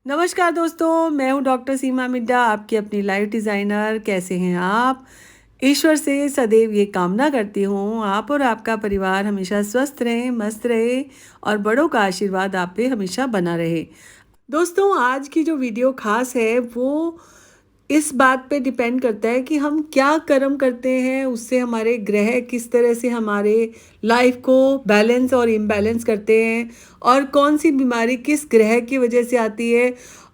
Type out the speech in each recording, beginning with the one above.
नमस्कार दोस्तों, मैं हूँ डॉक्टर सीमा मिड्डा, आपकी अपनी लाइफ डिज़ाइनर। कैसे हैं आप? ईश्वर से सदैव ये कामना करती हूँ आप और आपका परिवार हमेशा स्वस्थ रहें, मस्त रहे और बड़ों का आशीर्वाद आप पे हमेशा बना रहे। दोस्तों, आज की जो वीडियो खास है वो इस बात पे डिपेंड करता है कि हम क्या कर्म करते हैं, उससे हमारे ग्रह किस तरह से हमारे लाइफ को बैलेंस और इम्बैलेंस करते हैं और कौन सी बीमारी किस ग्रह की वजह से आती है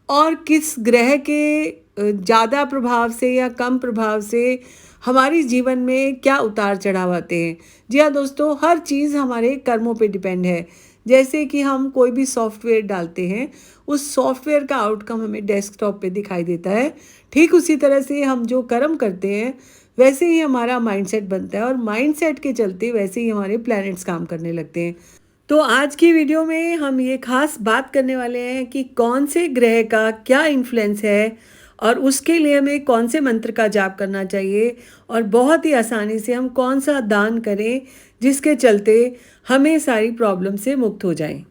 और किस ग्रह के ज़्यादा प्रभाव से या कम प्रभाव से हमारे जीवन में क्या उतार चढ़ाव आते हैं। जी हाँ दोस्तों, हर चीज़ हमारे कर्मों पे डिपेंड है। जैसे कि हम कोई भी सॉफ्टवेयर डालते हैं, उस सॉफ्टवेयर का आउटकम हमें डेस्कटॉप पे दिखाई देता है। ठीक उसी तरह से हम जो कर्म करते हैं वैसे ही हमारा माइंडसेट बनता है और माइंडसेट के चलते वैसे ही हमारे प्लैनेट्स काम करने लगते हैं। तो आज की वीडियो में हम ये खास बात करने वाले हैं कि कौन से ग्रह का क्या इन्फ्लुएंस है और उसके लिए हमें कौन से मंत्र का जाप करना चाहिए और बहुत ही आसानी से हम कौन सा दान करें जिसके चलते हमें सारी प्रॉब्लम से मुक्त हो जाएं।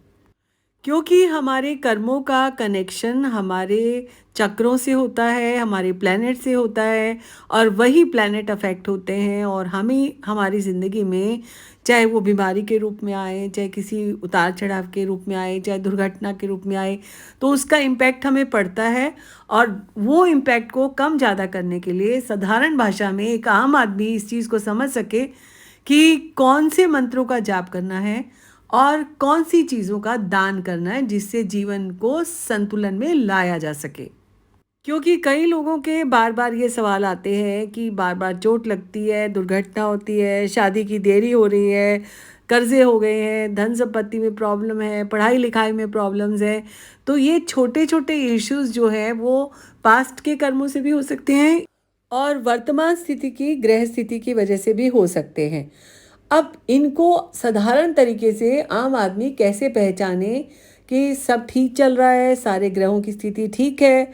क्योंकि हमारे कर्मों का कनेक्शन हमारे चक्रों से होता है, हमारे प्लैनेट से होता है और वही प्लैनेट अफेक्ट होते हैं और हमें हमारी ज़िंदगी में चाहे वो बीमारी के रूप में आए, चाहे किसी उतार चढ़ाव के रूप में आए, चाहे दुर्घटना के रूप में आए, तो उसका इम्पैक्ट हमें पड़ता है। और वो इम्पैक्ट को कम ज़्यादा करने के लिए साधारण भाषा में एक आम आदमी इस चीज़ को समझ सके कि कौन से मंत्रों का जाप करना है और कौन सी चीज़ों का दान करना है जिससे जीवन को संतुलन में लाया जा सके। क्योंकि कई लोगों के बार बार ये सवाल आते हैं कि बार बार चोट लगती है, दुर्घटना होती है, शादी की देरी हो रही है, कर्जे हो गए हैं, धन संपत्ति में प्रॉब्लम है, पढ़ाई लिखाई में प्रॉब्लम्स है। तो ये छोटे छोटे इश्यूज जो हैं वो पास्ट के कर्मों से भी हो सकते हैं और वर्तमान स्थिति की ग्रह स्थिति की वजह से भी हो सकते हैं। अब इनको साधारण तरीके से आम आदमी कैसे पहचाने कि सब ठीक चल रहा है, सारे ग्रहों की स्थिति ठीक है,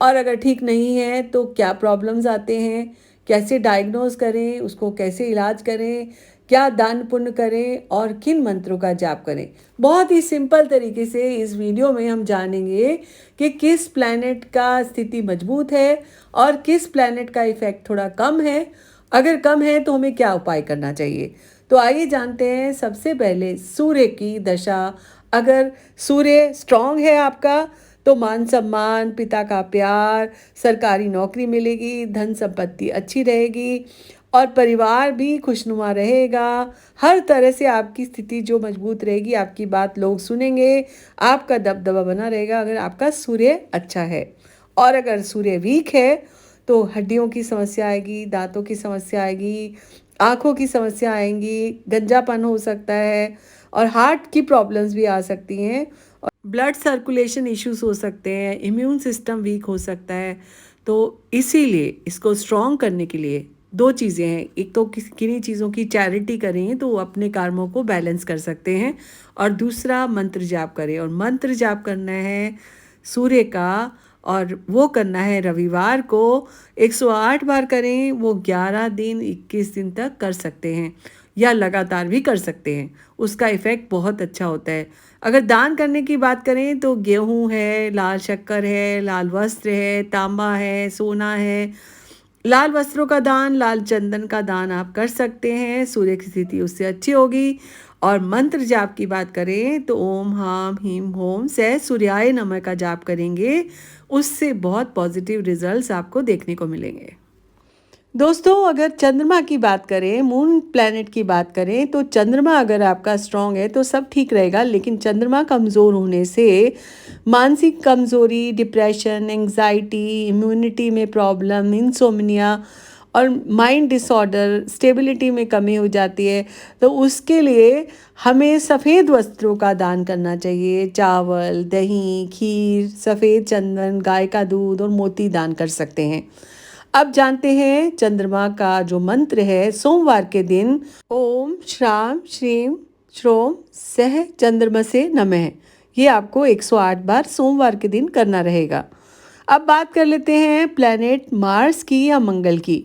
और अगर ठीक नहीं है तो क्या प्रॉब्लम्स आते हैं, कैसे डायग्नोज करें, उसको कैसे इलाज करें, क्या दान पुण्य करें और किन मंत्रों का जाप करें। बहुत ही सिंपल तरीके से इस वीडियो में हम जानेंगे कि किस प्लैनेट का स्थिति मजबूत है और किस प्लैनेट का इफेक्ट थोड़ा कम है। अगर कम है तो हमें क्या उपाय करना चाहिए। तो आइए जानते हैं सबसे पहले सूर्य की दशा। अगर सूर्य स्ट्रांग है आपका तो मान सम्मान, पिता का प्यार, सरकारी नौकरी मिलेगी, धन संपत्ति अच्छी रहेगी और परिवार भी खुशनुमा रहेगा। हर तरह से आपकी स्थिति जो मजबूत रहेगी, आपकी बात लोग सुनेंगे, आपका दबदबा बना रहेगा अगर आपका सूर्य अच्छा है। और अगर सूर्य वीक है तो हड्डियों की समस्या आएगी, दांतों की समस्या आएगी, आँखों की समस्या आएंगी, गंजापन हो सकता है और हार्ट की प्रॉब्लम्स भी आ सकती हैं और ब्लड सर्कुलेशन इश्यूज हो सकते हैं, इम्यून सिस्टम वीक हो सकता है। तो इसीलिए इसको स्ट्रॉन्ग करने के लिए दो चीज़ें हैं। एक तो किन्हीं चीज़ों की चैरिटी करें तो वो अपने कर्मों को बैलेंस कर सकते हैं, और दूसरा मंत्र जाप करें। और मंत्र जाप करना है सूर्य का और वो करना है रविवार को। 108 बार करें, वो 11 दिन 21 दिन तक कर सकते हैं या लगातार भी कर सकते हैं। उसका इफ़ेक्ट बहुत अच्छा होता है। अगर दान करने की बात करें तो गेहूं है, लाल शक्कर है, लाल वस्त्र है, तांबा है, सोना है। लाल वस्त्रों का दान, लाल चंदन का दान आप कर सकते हैं, सूर्य की स्थिति उससे अच्छी होगी। और मंत्र जाप की बात करें तो ओम हाम हीम होम से सूर्याय नमः का जाप करेंगे, उससे बहुत पॉजिटिव रिजल्ट्स आपको देखने को मिलेंगे। दोस्तों, अगर चंद्रमा की बात करें, मून प्लैनेट की बात करें, तो चंद्रमा अगर आपका स्ट्रांग है तो सब ठीक रहेगा। लेकिन चंद्रमा कमज़ोर होने से मानसिक कमज़ोरी, डिप्रेशन, एंग्जाइटी, इम्यूनिटी में प्रॉब्लम, इंसोम्निया और माइंड डिसऑर्डर, स्टेबिलिटी में कमी हो जाती है। तो उसके लिए हमें सफ़ेद वस्त्रों का दान करना चाहिए। चावल, दही, खीर, सफ़ेद चंदन, गाय का दूध और मोती दान कर सकते हैं। अब जानते हैं चंद्रमा का जो मंत्र है। सोमवार के दिन ओम श्राम श्रीम श्रोम सह चंद्रमसे नमः, ये आपको 108 बार सोमवार के दिन करना रहेगा। अब बात कर लेते हैं प्लैनेट मार्स की या मंगल की।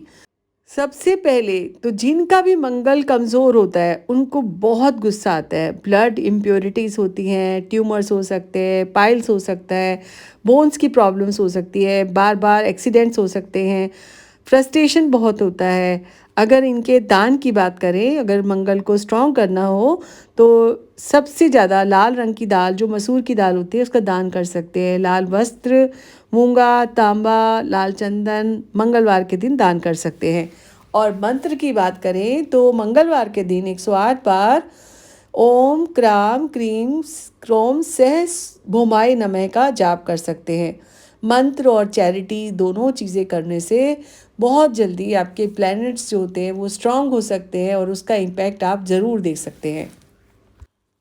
सबसे पहले तो जिनका भी मंगल कमज़ोर होता है उनको बहुत गुस्सा आता है, ब्लड इम्प्योरिटीज़ होती हैं, ट्यूमर्स हो सकते हैं, पाइल्स हो सकता है, बोन्स की प्रॉब्लम्स हो सकती है, बार बार एक्सीडेंट्स हो सकते हैं, फ्रस्ट्रेशन बहुत होता है। अगर इनके दान की बात करें, अगर मंगल को स्ट्रॉन्ग करना हो तो सबसे ज़्यादा लाल रंग की दाल, जो मसूर की दाल होती है, उसका दान कर सकते हैं। लाल वस्त्र, मूंगा, तांबा, लाल चंदन मंगलवार के दिन दान कर सकते हैं। और मंत्र की बात करें तो मंगलवार के दिन 108 बार ओम क्राम क्रीम क्रोम सह भोमाय नमः का जाप कर सकते हैं। मंत्र और चैरिटी दोनों चीज़ें करने से बहुत जल्दी आपके प्लैनेट्स जो होते हैं वो स्ट्रांग हो सकते हैं और उसका इम्पैक्ट आप ज़रूर देख सकते हैं।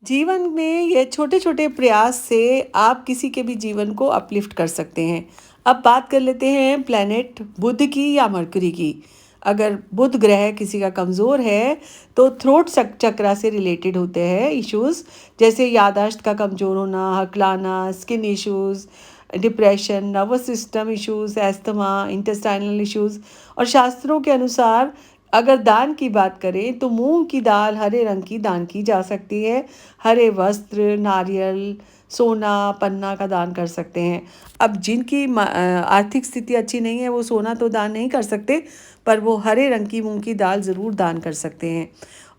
जीवन में ये छोटे छोटे प्रयास से आप किसी के भी जीवन को अपलिफ्ट कर सकते हैं। अब बात कर लेते हैं प्लैनेट बुध की या मरकरी की। अगर बुध ग्रह किसी का कमज़ोर है तो थ्रोट चक्रा से रिलेटेड होते हैं इश्यूज़, जैसे याददाश्त का कमज़ोर होना, हकलाना, skin issues, depression, nervous system issues, asthma, intestinal issues. और शास्त्रों के अनुसार अगर दान की बात करें तो मूंग की दाल हरे रंग की दान की जा सकती है। हरे वस्त्र, नारियल, सोना, पन्ना का दान कर सकते हैं। अब जिनकी आर्थिक स्थिति अच्छी नहीं है वो सोना तो दान नहीं कर सकते, पर वो हरे रंग की मूंग की दाल ज़रूर दान कर सकते हैं।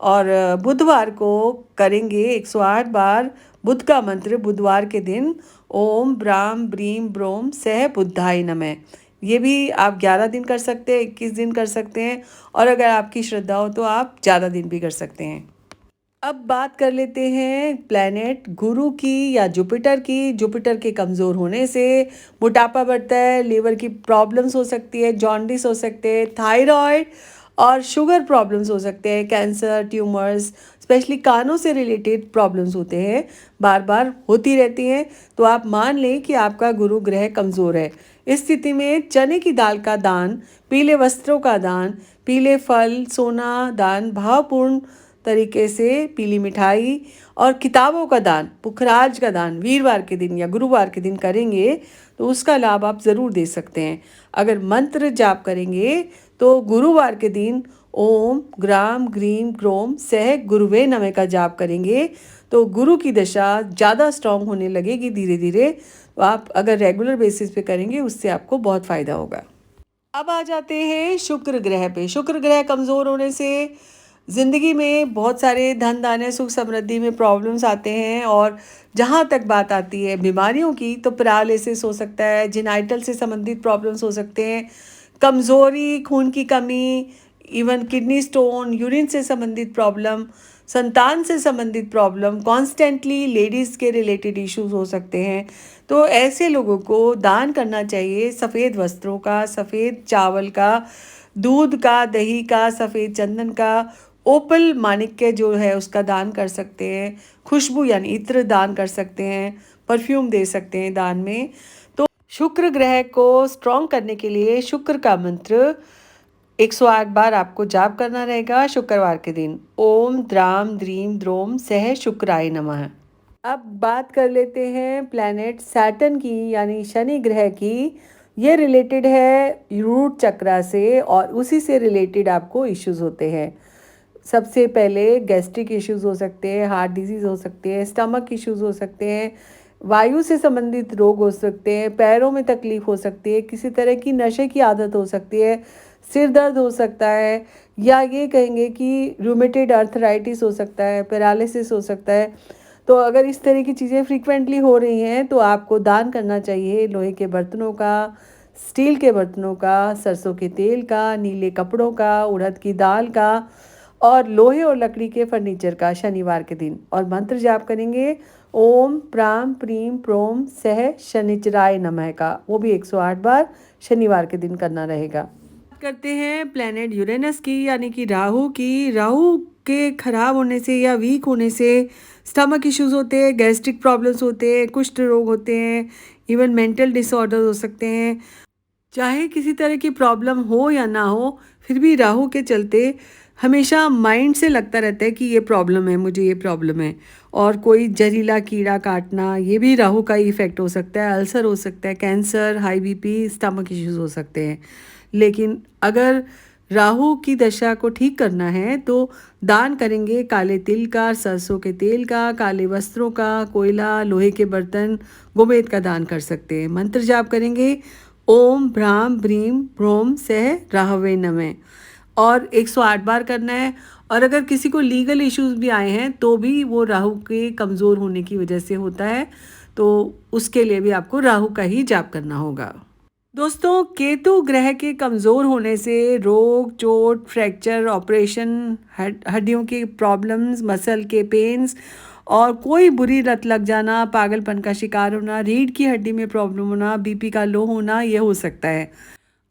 और बुधवार को करेंगे 108 बार बुध का मंत्र बुधवार के दिन, ओम ब्राम ब्रीम ब्रोम सह बुद्धाय नमः। ये भी आप 11 दिन कर सकते हैं, 21 दिन कर सकते हैं, और अगर आपकी श्रद्धा हो तो आप ज़्यादा दिन भी कर सकते हैं। अब बात कर लेते हैं प्लैनेट गुरु की या जुपिटर की। जुपिटर के कमज़ोर होने से मोटापा बढ़ता है, लीवर की प्रॉब्लम्स हो सकती है, जॉन्डिस हो सकते हैं, थायराइड और शुगर प्रॉब्लम्स हो सकते हैं, कैंसर, ट्यूमर्स, स्पेशली कानों से रिलेटेड प्रॉब्लम्स होते हैं, बार बार होती रहती हैं। तो आप मान लें कि आपका गुरु ग्रह कमज़ोर है। इस स्थिति में चने की दाल का दान, पीले वस्त्रों का दान, पीले फल, सोना दान, भावपूर्ण तरीके से पीली मिठाई और किताबों का दान, पुखराज का दान वीरवार के दिन या गुरुवार के दिन करेंगे तो उसका लाभ आप ज़रूर दे सकते हैं। अगर मंत्र जाप करेंगे तो गुरुवार के दिन ओम ग्राम ग्रीम ग्रोम सह गुरुवे नमः का जाप करेंगे तो गुरु की दशा ज़्यादा स्ट्रांग होने लगेगी धीरे धीरे। तो आप अगर रेगुलर बेसिस पे करेंगे उससे आपको बहुत फ़ायदा होगा। अब आ जाते हैं शुक्र ग्रह पे। शुक्र ग्रह कमज़ोर होने से ज़िंदगी में बहुत सारे धन धान्य सुख समृद्धि में प्रॉब्लम्स आते हैं। और जहाँ तक बात आती है बीमारियों की तो पैरालिसिस हो सकता है, जिनाइटल से संबंधित प्रॉब्लम्स हो सकते हैं, कमज़ोरी, खून की कमी, इवन किडनी स्टोन, यूरिन से संबंधित प्रॉब्लम, संतान से संबंधित प्रॉब्लम, कॉन्स्टेंटली लेडीज़ के रिलेटेड इश्यूज हो सकते हैं। तो ऐसे लोगों को दान करना चाहिए सफ़ेद वस्त्रों का, सफ़ेद चावल का, दूध का, दही का, सफ़ेद चंदन का, ओपल माणिक्य जो है उसका दान कर सकते हैं, खुशबू यानी इत्र दान कर सकते हैं, परफ्यूम दे सकते हैं दान में। तो शुक्र ग्रह को स्ट्रॉन्ग करने के लिए शुक्र का मंत्र 108 बार आपको जाप करना रहेगा शुक्रवार के दिन। ओम द्राम द्रीम द्रोम सह शुक्राय नमः। अब बात कर लेते हैं प्लैनेट सैटर्न की यानी शनि ग्रह की। ये रिलेटेड है रूट चक्रा से और उसी से रिलेटेड आपको इश्यूज होते हैं। सबसे पहले गैस्ट्रिक इश्यूज हो सकते हैं, हार्ट डिजीज़ हो सकते हैं, स्टमक इश्यूज हो सकते हैं, वायु से संबंधित रोग हो सकते हैं, पैरों में तकलीफ हो सकती है, किसी तरह की नशे की आदत हो सकती है, सिर दर्द हो सकता है, या ये कहेंगे कि रूमेटेड अर्थराइटिस हो सकता है, पैरालिसिस हो सकता है। तो अगर इस तरह की चीज़ें फ्रीक्वेंटली हो रही हैं तो आपको दान करना चाहिए लोहे के बर्तनों का, स्टील के बर्तनों का, सरसों के तेल का, नीले कपड़ों का, उड़द की दाल का और लोहे और लकड़ी के फर्नीचर का शनिवार के दिन। और मंत्र जाप करेंगे ओम प्राम प्रीम प्रोम सह शनिचराय नमः का, वो भी 108 बार शनिवार के दिन करना रहेगा। बात करते हैं प्लैनेट यूरेनस की यानी कि राहु की। राहु के खराब होने से या वीक होने से स्टमक इश्यूज होते हैं, गैस्ट्रिक प्रॉब्लम्स होते हैं, कुष्ठ रोग होते हैं, इवन मेंटल डिसऑर्डर हो सकते हैं। चाहे किसी तरह की प्रॉब्लम हो या ना हो, फिर भी राहु के चलते हमेशा माइंड से लगता रहता है कि ये प्रॉब्लम है, मुझे ये प्रॉब्लम है। और कोई जहरीला कीड़ा काटना, ये भी राहु का ही इफेक्ट हो सकता है। अल्सर हो सकता है, cancer, high BP, stomach issues हो सकते हैं। लेकिन अगर राहु की दशा को ठीक करना है तो दान करेंगे काले तिल का, सरसों के तेल का, काले वस्त्रों का, कोयला, लोहे के बर्तन, गोमेद का दान कर सकते हैं। मंत्र जाप करेंगे ओम भ्राम ब्रीम भ्रोम सह राहवे नमः और 108 बार करना है। और अगर किसी को लीगल इश्यूज भी आए हैं तो भी वो राहु के कमज़ोर होने की वजह से होता है, तो उसके लिए भी आपको राहु का ही जाप करना होगा। दोस्तों, केतु ग्रह के कमज़ोर होने से रोग, चोट, फ्रैक्चर, ऑपरेशन, हड्डियों की प्रॉब्लम्स, मसल के पेन्स और कोई बुरी लत लग जाना, पागलपन का शिकार होना, रीढ़ की हड्डी में प्रॉब्लम होना, बीपी का लो होना, यह हो सकता है।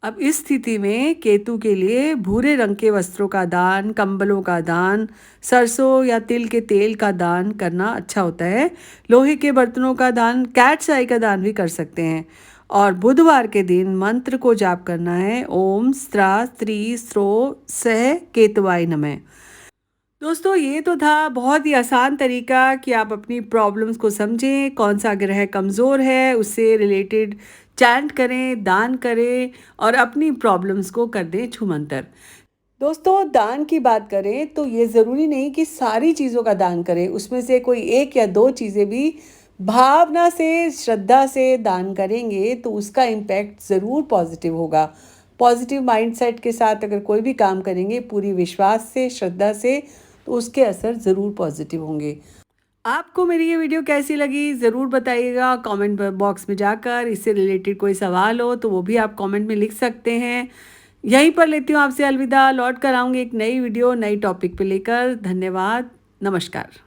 अब इस स्थिति में केतु के लिए भूरे रंग के वस्त्रों का दान, कंबलों का दान, सरसों या तिल के तेल का दान करना अच्छा होता है। लोहे के बर्तनों का दान, कैट्स आई का दान भी कर सकते हैं। और बुधवार के दिन मंत्र को जाप करना है ओम स्त्रा स्त्री स्त्रो सह केतवाय नमः। दोस्तों, ये तो था बहुत ही आसान तरीका कि आप अपनी प्रॉब्लम्स को समझें, कौन सा ग्रह कमज़ोर है उससे रिलेटेड चैंट करें, दान करें और अपनी प्रॉब्लम्स को कर दें छूमंतर। दोस्तों, दान की बात करें तो ये ज़रूरी नहीं कि सारी चीज़ों का दान करें, उसमें से कोई एक या दो चीज़ें भी भावना से, श्रद्धा से दान करेंगे तो उसका इम्पैक्ट ज़रूर पॉजिटिव होगा। पॉजिटिव माइंडसेट के साथ अगर कोई भी काम करेंगे पूरी विश्वास से, श्रद्धा से, तो उसके असर ज़रूर पॉजिटिव होंगे। आपको मेरी ये वीडियो कैसी लगी ज़रूर बताइएगा कमेंट बॉक्स में जाकर। इससे रिलेटेड कोई सवाल हो तो वो भी आप कमेंट में लिख सकते हैं। यहीं पर लेती हूँ आपसे अलविदा। लौट कर आऊँगी एक नई वीडियो नई टॉपिक पे लेकर। धन्यवाद, नमस्कार।